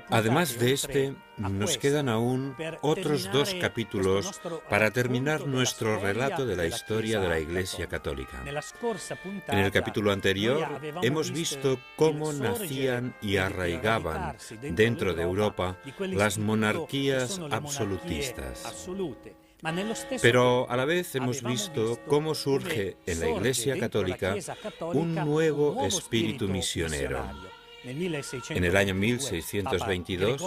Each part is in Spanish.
Además de este, nos quedan aún otros 2 capítulos para terminar nuestro relato de la historia de la Iglesia Católica. En el capítulo anterior hemos visto cómo nacían y arraigaban dentro de Europa las monarquías absolutistas. Pero a la vez hemos visto cómo surge en la Iglesia Católica un nuevo espíritu misionero. En el año 1622,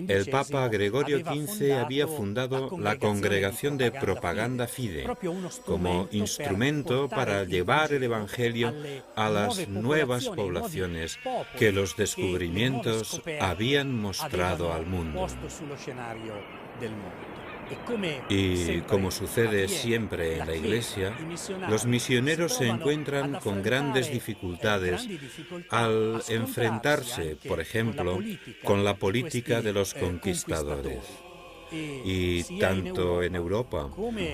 el Papa Gregorio XV había fundado la Congregación de Propaganda Fide como instrumento para llevar el Evangelio a las nuevas poblaciones que los descubrimientos habían mostrado al mundo. Y como sucede siempre en la Iglesia, los misioneros se encuentran con grandes dificultades al enfrentarse, por ejemplo, con la política de los conquistadores. Y tanto en Europa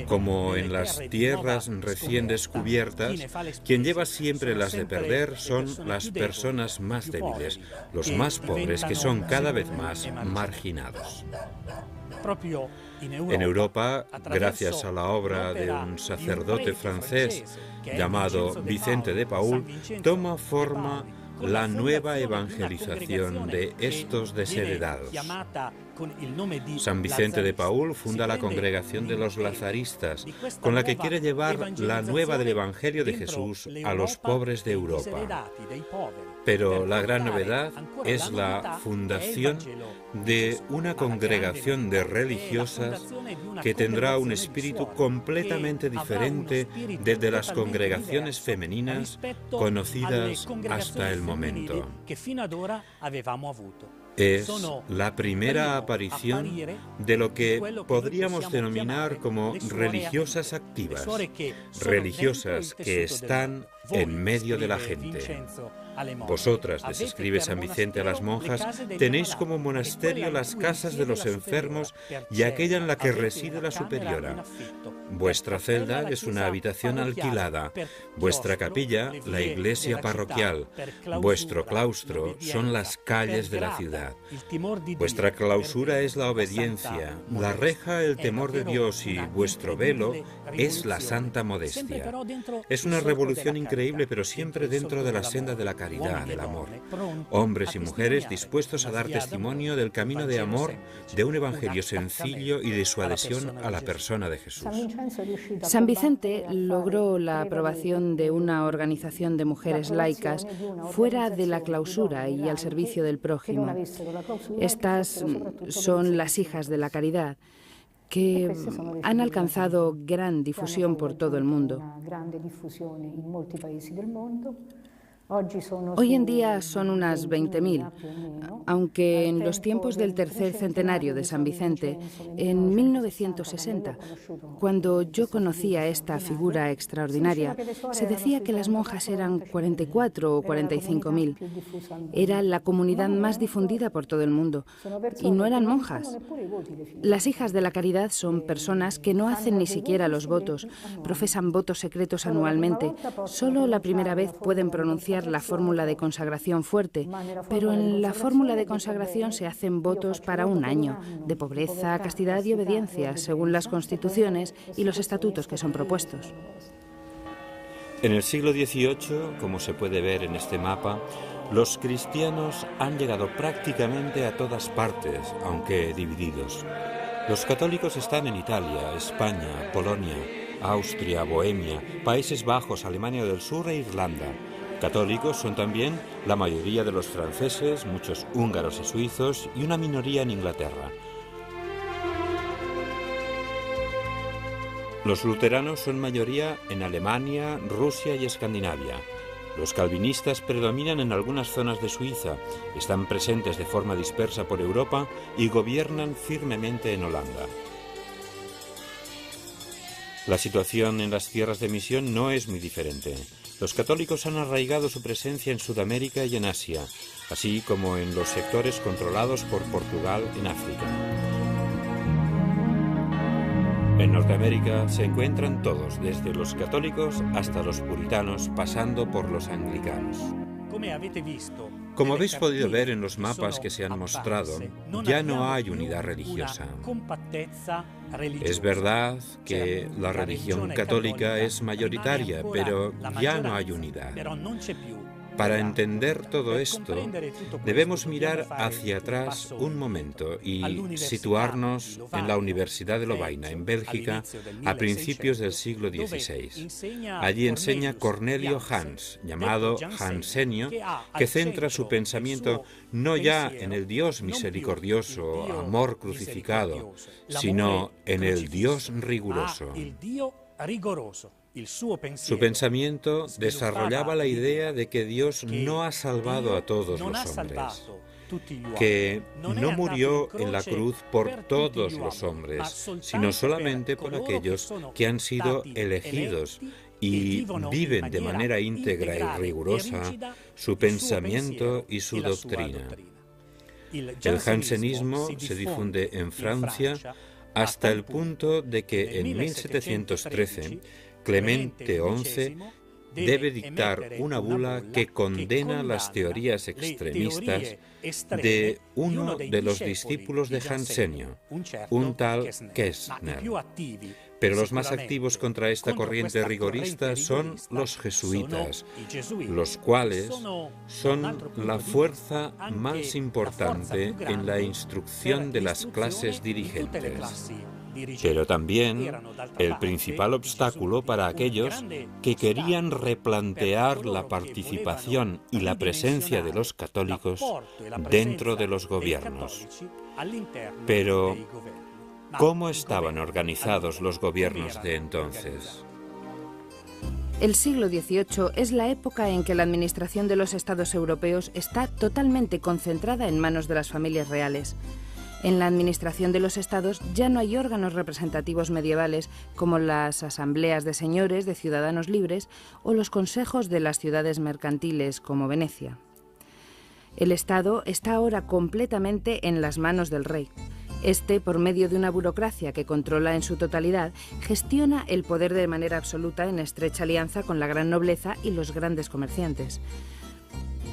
como en las tierras recién descubiertas, quien lleva siempre las de perder son las personas más débiles, los más pobres, que son cada vez más marginados. En Europa, gracias a la obra de un sacerdote francés llamado Vicente de Paúl, toma forma la nueva evangelización de estos desheredados. San Vicente de Paúl funda la Congregación de los Lazaristas, con la que quiere llevar la nueva del Evangelio de Jesús a los pobres de Europa. Pero la gran novedad es la fundación de una congregación de religiosas que tendrá un espíritu completamente diferente desde las congregaciones femeninas conocidas hasta el momento. Es la primera aparición de lo que podríamos denominar como religiosas activas, religiosas que están en medio de la gente. Vosotras, les escribe San Vicente a las monjas, tenéis como monasterio las casas de los enfermos y aquella en la que reside la superiora. Vuestra celda es una habitación alquilada, vuestra capilla, la iglesia parroquial, vuestro claustro son las calles de la ciudad. Vuestra clausura es la obediencia, la reja el temor de Dios y vuestro velo es la santa modestia. Es una revolución increíble, pero siempre dentro de la senda de la caridad, del amor. Hombres y mujeres dispuestos a dar testimonio del camino de amor, de un evangelio sencillo y de su adhesión a la persona de Jesús. San Vicente logró la aprobación de una organización de mujeres laicas fuera de la clausura y al servicio del prójimo. Estas son las hijas de la caridad, que han alcanzado gran difusión por todo el mundo. Hoy en día son unas 20.000, aunque en los tiempos del tercer centenario de San Vicente, en 1960, cuando yo conocía esta figura extraordinaria, se decía que las monjas eran 44 o 45.000. Era la comunidad más difundida por todo el mundo, y no eran monjas. Las hijas de la caridad son personas que no hacen ni siquiera los votos, profesan votos secretos anualmente. Solo la primera vez pueden pronunciar la fórmula de consagración fuerte, pero en la fórmula de consagración se hacen votos para un año, de pobreza, castidad y obediencia, según las constituciones y los estatutos que son propuestos. En el siglo XVIII, como se puede ver en este mapa, los cristianos han llegado prácticamente a todas partes, aunque divididos. Los católicos están en Italia, España, Polonia, Austria, Bohemia, Países Bajos, Alemania del Sur e Irlanda. Católicos son también la mayoría de los franceses, muchos húngaros y suizos y una minoría en Inglaterra. Los luteranos son mayoría en Alemania, Rusia y Escandinavia. Los calvinistas predominan en algunas zonas de Suiza, están presentes de forma dispersa por Europa y gobiernan firmemente en Holanda. La situación en las tierras de misión no es muy diferente. Los católicos han arraigado su presencia en Sudamérica y en Asia, así como en los sectores controlados por Portugal en África. En Norteamérica se encuentran todos, desde los católicos hasta los puritanos, pasando por los anglicanos. Como habéis podido ver en los mapas que se han mostrado, ya no hay unidad religiosa. Es verdad que la religión católica es mayoritaria, pero ya no hay unidad. Para entender todo esto, debemos mirar hacia atrás un momento y situarnos en la Universidad de Lovaina, en Bélgica, a principios del siglo XVI. Allí enseña Cornelio Hans, llamado Jansenio, que centra su pensamiento no ya en el Dios misericordioso, amor crucificado, sino en el Dios riguroso. Su pensamiento desarrollaba la idea de que Dios no ha salvado a todos los hombres, que no murió en la cruz por todos los hombres, sino solamente por aquellos que han sido elegidos y viven de manera íntegra y rigurosa su pensamiento y su doctrina. El jansenismo se difunde en Francia hasta el punto de que en 1713 Clemente XI debe dictar una bula que condena las teorías extremistas de uno de los discípulos de Jansenio, un tal Kestner. Pero los más activos contra esta corriente rigorista son los jesuitas, los cuales son la fuerza más importante en la instrucción de las clases dirigentes. Pero también el principal obstáculo para aquellos que querían replantear la participación y la presencia de los católicos dentro de los gobiernos. Pero, ¿cómo estaban organizados los gobiernos de entonces? El siglo XVIII es la época en que la administración de los estados europeos está totalmente concentrada en manos de las familias reales. En la administración de los estados ya no hay órganos representativos medievales como las asambleas de señores, de ciudadanos libres o los consejos de las ciudades mercantiles como Venecia. El Estado está ahora completamente en las manos del rey. Este, por medio de una burocracia que controla en su totalidad, gestiona el poder de manera absoluta en estrecha alianza con la gran nobleza y los grandes comerciantes.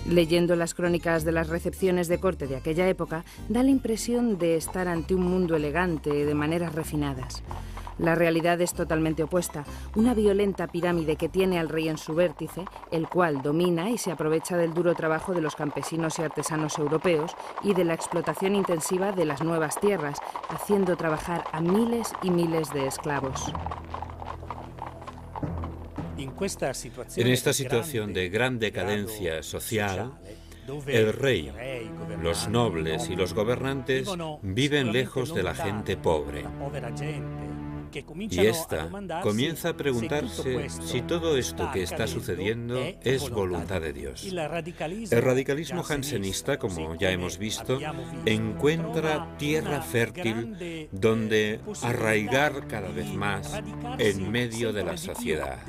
Leyendo las crónicas de las recepciones de corte de aquella época, da la impresión de estar ante un mundo elegante, de maneras refinadas. La realidad es totalmente opuesta, una violenta pirámide que tiene al rey en su vértice, el cual domina y se aprovecha del duro trabajo de los campesinos y artesanos europeos y de la explotación intensiva de las nuevas tierras, haciendo trabajar a miles y miles de esclavos. En esta situación de gran decadencia social, el rey, los nobles y los gobernantes viven lejos de la gente pobre. Y ésta comienza a preguntarse si todo esto que está sucediendo es voluntad de Dios. El radicalismo jansenista, como ya hemos visto, encuentra tierra fértil donde arraigar cada vez más en medio de la sociedad.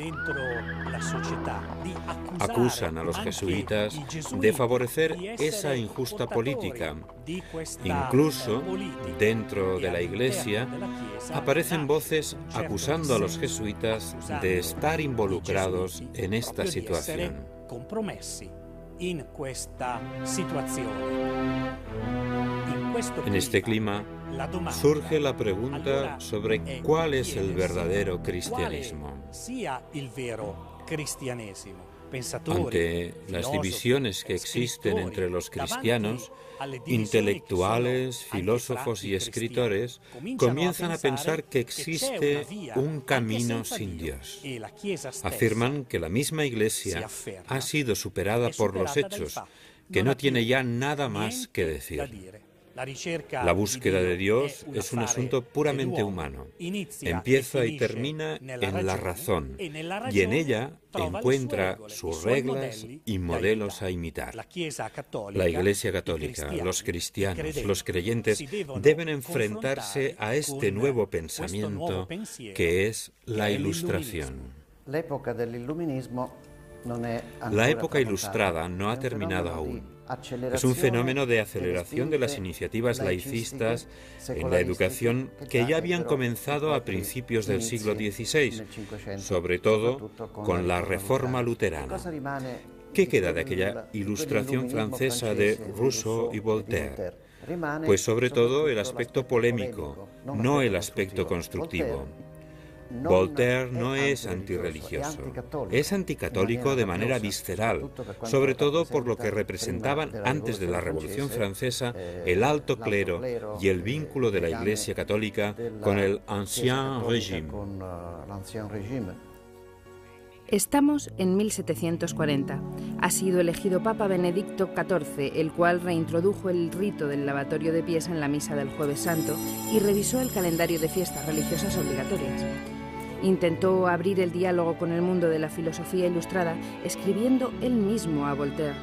Acusan a los jesuitas de favorecer esa injusta política. Incluso, dentro de la Iglesia, aparecen voces acusando a los jesuitas de estar involucrados en esta situación. En este clima surge la pregunta sobre cuál es el verdadero cristianismo. Ante las divisiones que existen entre los cristianos, intelectuales, filósofos y escritores comienzan a pensar que existe un camino sin Dios. Afirman que la misma Iglesia ha sido superada por los hechos, que no tiene ya nada más que decir. La búsqueda de Dios es un asunto puramente humano. Empieza y termina en la razón, y en ella encuentra sus reglas y modelos a imitar. La Iglesia Católica, los cristianos, los creyentes deben enfrentarse a este nuevo pensamiento que es la Ilustración. La época ilustrada no ha terminado aún. Es un fenómeno de aceleración de las iniciativas laicistas en la educación que ya habían comenzado a principios del siglo XVI, sobre todo con la Reforma luterana. ¿Qué queda de aquella ilustración francesa de Rousseau y Voltaire? Pues sobre todo el aspecto polémico, no el aspecto constructivo. Voltaire no es antirreligioso, es anticatólico de manera visceral, sobre todo por lo que representaban antes de la Revolución Francesa el alto clero y el vínculo de la Iglesia católica con el Ancien Régime. Estamos en 1740. Ha sido elegido Papa Benedicto XIV, el cual reintrodujo el rito del lavatorio de pies en la misa del Jueves Santo y revisó el calendario de fiestas religiosas obligatorias. Intentó abrir el diálogo con el mundo de la filosofía ilustrada, escribiendo él mismo a Voltaire.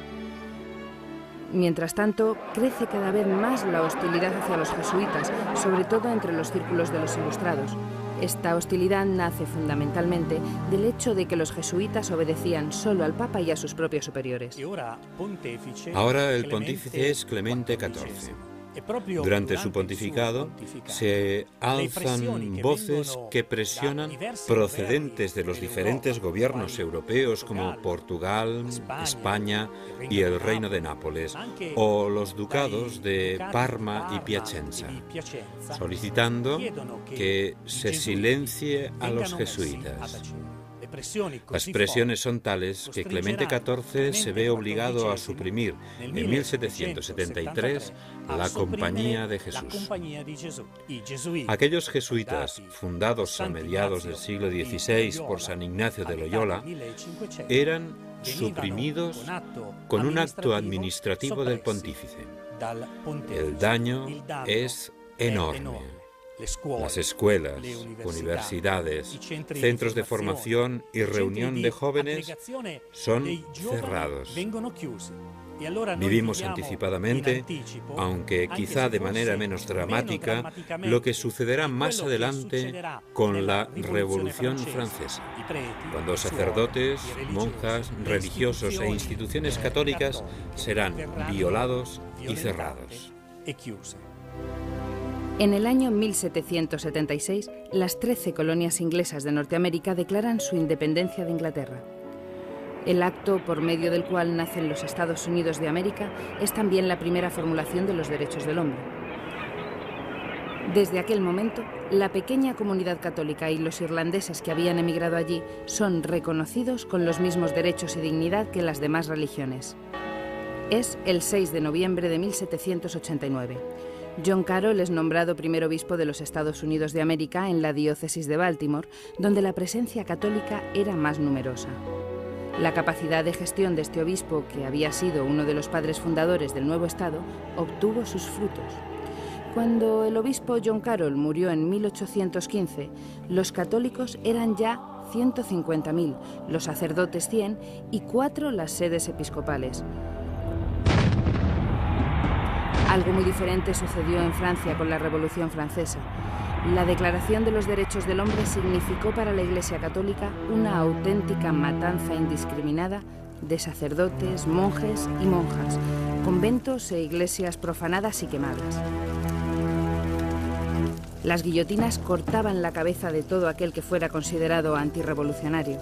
Mientras tanto, crece cada vez más la hostilidad hacia los jesuitas, sobre todo entre los círculos de los ilustrados. Esta hostilidad nace fundamentalmente del hecho de que los jesuitas obedecían solo al Papa y a sus propios superiores. Ahora el pontífice es Clemente XIV. Durante su pontificado se alzan voces que presionan procedentes de los diferentes gobiernos europeos como Portugal, España y el Reino de Nápoles, o los ducados de Parma y Piacenza, solicitando que se silencie a los jesuitas. Las presiones son tales que Clemente XIV se ve obligado a suprimir en 1773 la Compañía de Jesús. Aquellos jesuitas, fundados a mediados del siglo XVI por San Ignacio de Loyola, eran suprimidos con un acto administrativo del pontífice. El daño es enorme. Las escuelas, universidades, centros de formación y reunión de jóvenes son cerrados. Vivimos anticipadamente, aunque quizá de manera menos dramática, lo que sucederá más adelante con la Revolución Francesa, cuando sacerdotes, monjas, religiosos e instituciones católicas serán violados y cerrados. En el año 1776, las 13 colonias inglesas de Norteamérica declaran su independencia de Inglaterra. El acto por medio del cual nacen los Estados Unidos de América es también la primera formulación de los derechos del hombre. Desde aquel momento, la pequeña comunidad católica y los irlandeses que habían emigrado allí son reconocidos con los mismos derechos y dignidad que las demás religiones. Es el 6 de noviembre de 1789. John Carroll es nombrado primer obispo de los Estados Unidos de América en la diócesis de Baltimore, donde la presencia católica era más numerosa. La capacidad de gestión de este obispo, que había sido uno de los padres fundadores del nuevo estado, obtuvo sus frutos. Cuando el obispo John Carroll murió en 1815, los católicos eran ya 150.000, los sacerdotes 100 y 4 las sedes episcopales. Algo muy diferente sucedió en Francia con la Revolución Francesa. La Declaración de los Derechos del Hombre significó para la Iglesia Católica una auténtica matanza indiscriminada de sacerdotes, monjes y monjas, conventos e iglesias profanadas y quemadas. Las guillotinas cortaban la cabeza de todo aquel que fuera considerado antirrevolucionario.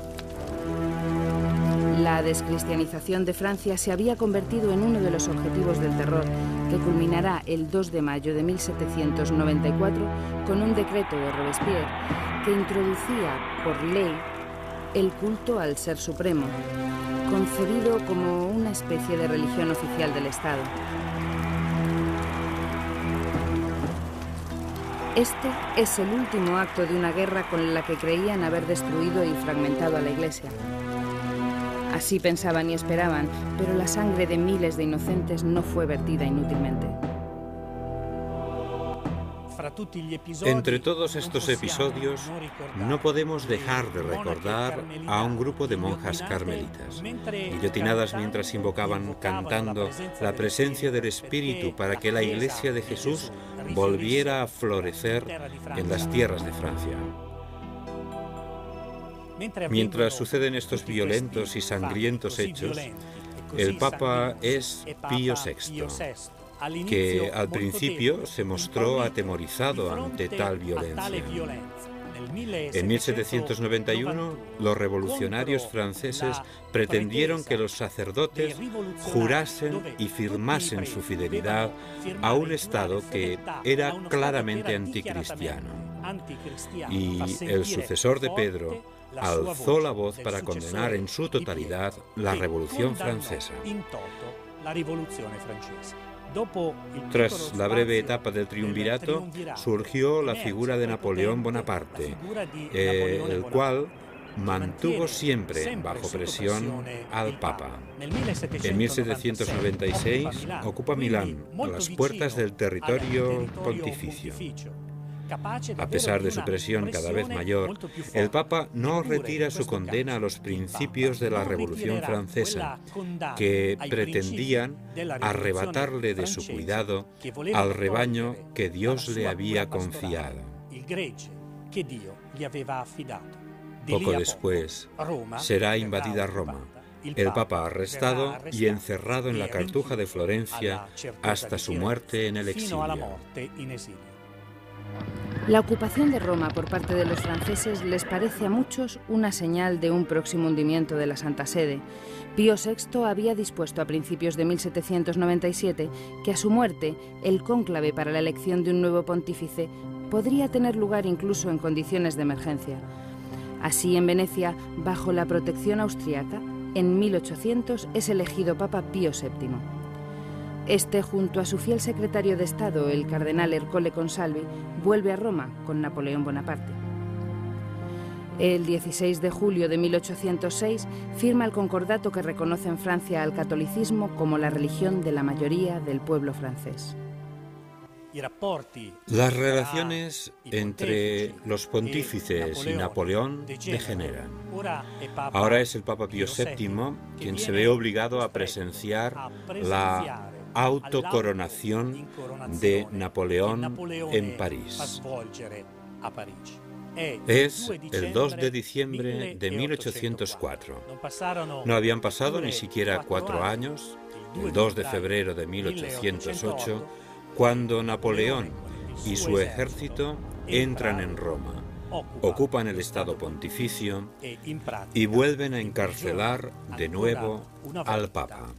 La descristianización de Francia se había convertido en uno de los objetivos del terror, que culminará el 2 de mayo de 1794 con un decreto de Robespierre que introducía por ley el culto al Ser Supremo, concebido como una especie de religión oficial del Estado. Este es el último acto de una guerra con la que creían haber destruido y fragmentado a la Iglesia. Así pensaban y esperaban, pero la sangre de miles de inocentes no fue vertida inútilmente. Entre todos estos episodios, no podemos dejar de recordar a un grupo de monjas carmelitas, guillotinadas mientras invocaban, cantando, la presencia del Espíritu para que la Iglesia de Jesús volviera a florecer en las tierras de Francia. Mientras suceden estos violentos y sangrientos hechos, el Papa es Pío VI, que al principio se mostró atemorizado ante tal violencia. En 1791, los revolucionarios franceses pretendieron que los sacerdotes jurasen y firmasen su fidelidad a un Estado que era claramente anticristiano. Y el sucesor de Pedro alzó la voz para condenar en su totalidad la Revolución Francesa. Tras la breve etapa del triunvirato, surgió la figura de Napoleón Bonaparte, el cual mantuvo siempre bajo presión al Papa. En 1796 ocupa Milán, a las puertas del territorio pontificio. A pesar de su presión cada vez mayor, el Papa no retira su condena a los principios de la Revolución Francesa, que pretendían arrebatarle de su cuidado al rebaño que Dios le había confiado. Poco después, será invadida Roma, el Papa arrestado y encerrado en la Cartuja de Florencia hasta su muerte en el exilio. La ocupación de Roma por parte de los franceses les parece a muchos una señal de un próximo hundimiento de la Santa Sede. Pío VI había dispuesto a principios de 1797 que a su muerte el cónclave para la elección de un nuevo pontífice podría tener lugar incluso en condiciones de emergencia. Así, en Venecia, bajo la protección austriaca, en 1800 es elegido Papa Pío VII. Este, junto a su fiel secretario de Estado, el cardenal Ercole Consalvi, vuelve a Roma con Napoleón Bonaparte. El 16 de julio de 1806 firma el concordato que reconoce en Francia al catolicismo como la religión de la mayoría del pueblo francés. Las relaciones entre los pontífices y Napoleón degeneran. Ahora es el Papa Pío VII quien se ve obligado a presenciar la autocoronación de Napoleón en París. Es el 2 de diciembre de 1804. No habían pasado ni siquiera 4 años, el 2 de febrero de 1808, cuando Napoleón y su ejército entran en Roma, ocupan el Estado Pontificio y vuelven a encarcelar de nuevo al Papa.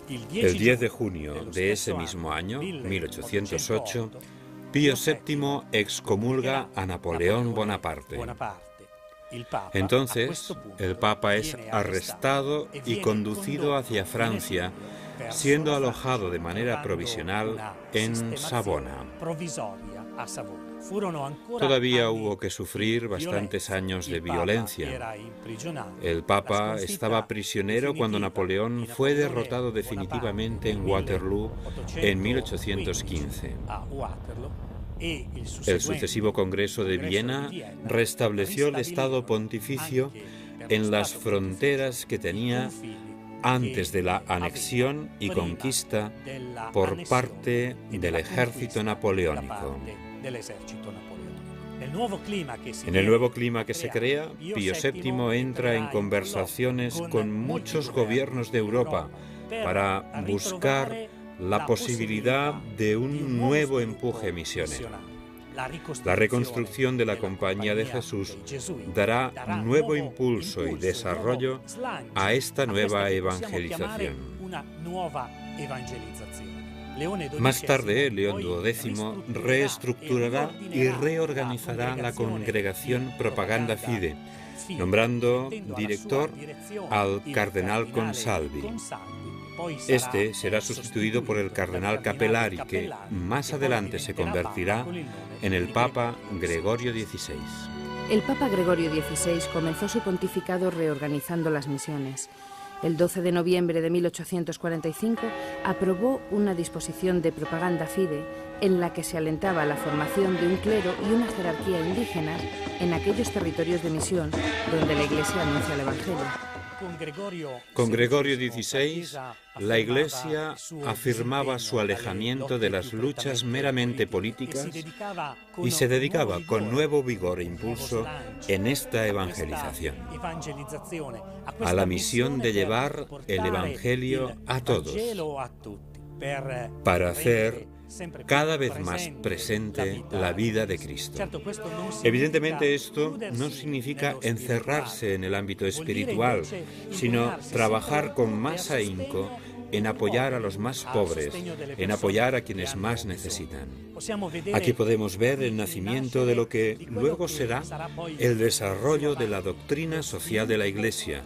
El 10 de junio de ese mismo año, 1808, Pío VII excomulga a Napoleón Bonaparte. Entonces, el Papa es arrestado y conducido hacia Francia, siendo alojado de manera provisional en Savona. Todavía hubo que sufrir bastantes años de violencia. El Papa estaba prisionero cuando Napoleón fue derrotado definitivamente en Waterloo en 1815. El sucesivo Congreso de Viena restableció el Estado Pontificio en las fronteras que tenía antes de la anexión y conquista por parte del ejército napoleónico. En el nuevo clima que se crea, Pío VII entra en conversaciones con muchos gobiernos de Europa para buscar la posibilidad de un nuevo empuje misionero. La reconstrucción de la Compañía de Jesús dará nuevo impulso y desarrollo a esta nueva evangelización. Más tarde, León XII reestructurará y reorganizará la congregación Propaganda Fide, nombrando director al cardenal Consalvi. Este será sustituido por el cardenal Capellari, que más adelante se convertirá en el Papa Gregorio XVI. El Papa Gregorio XVI comenzó su pontificado reorganizando las misiones. El 12 de noviembre de 1845 aprobó una disposición de Propaganda Fide en la que se alentaba la formación de un clero y una jerarquía indígenas en aquellos territorios de misión donde la Iglesia anuncia el Evangelio. Con Gregorio XVI, la Iglesia afirmaba su alejamiento de las luchas meramente políticas y se dedicaba con nuevo vigor e impulso en esta evangelización, a la misión de llevar el Evangelio a todos, para hacer cada vez más presente la vida de Cristo. Evidentemente esto no significa encerrarse en el ámbito espiritual, sino trabajar con más ahínco en apoyar a los más pobres, en apoyar a quienes más necesitan. Aquí podemos ver el nacimiento de lo que luego será el desarrollo de la doctrina social de la Iglesia,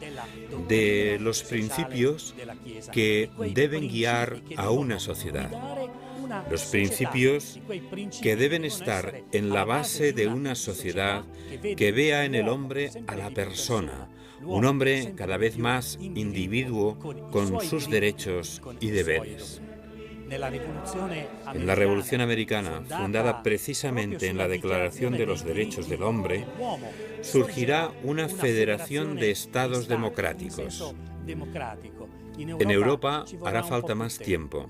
de los principios que deben guiar a una sociedad. Los principios que deben estar en la base de una sociedad que vea en el hombre a la persona, un hombre cada vez más individuo con sus derechos y deberes. En la Revolución Americana, fundada precisamente en la Declaración de los Derechos del Hombre, surgirá una federación de estados democráticos. En Europa hará falta más tiempo.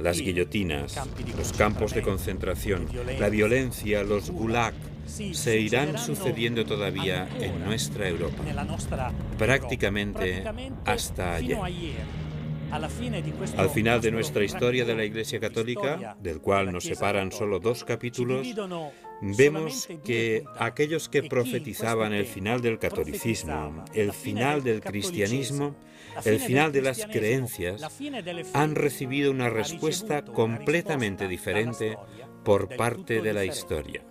Las guillotinas, los campos de concentración, la violencia, los gulag, se irán sucediendo todavía en nuestra Europa, prácticamente hasta ayer. Al final de nuestra historia de la Iglesia Católica, del cual nos separan solo 2 capítulos, vemos que aquellos que profetizaban el final del catolicismo, el final del cristianismo, el final de las creencias, han recibido una respuesta completamente diferente por parte de la historia.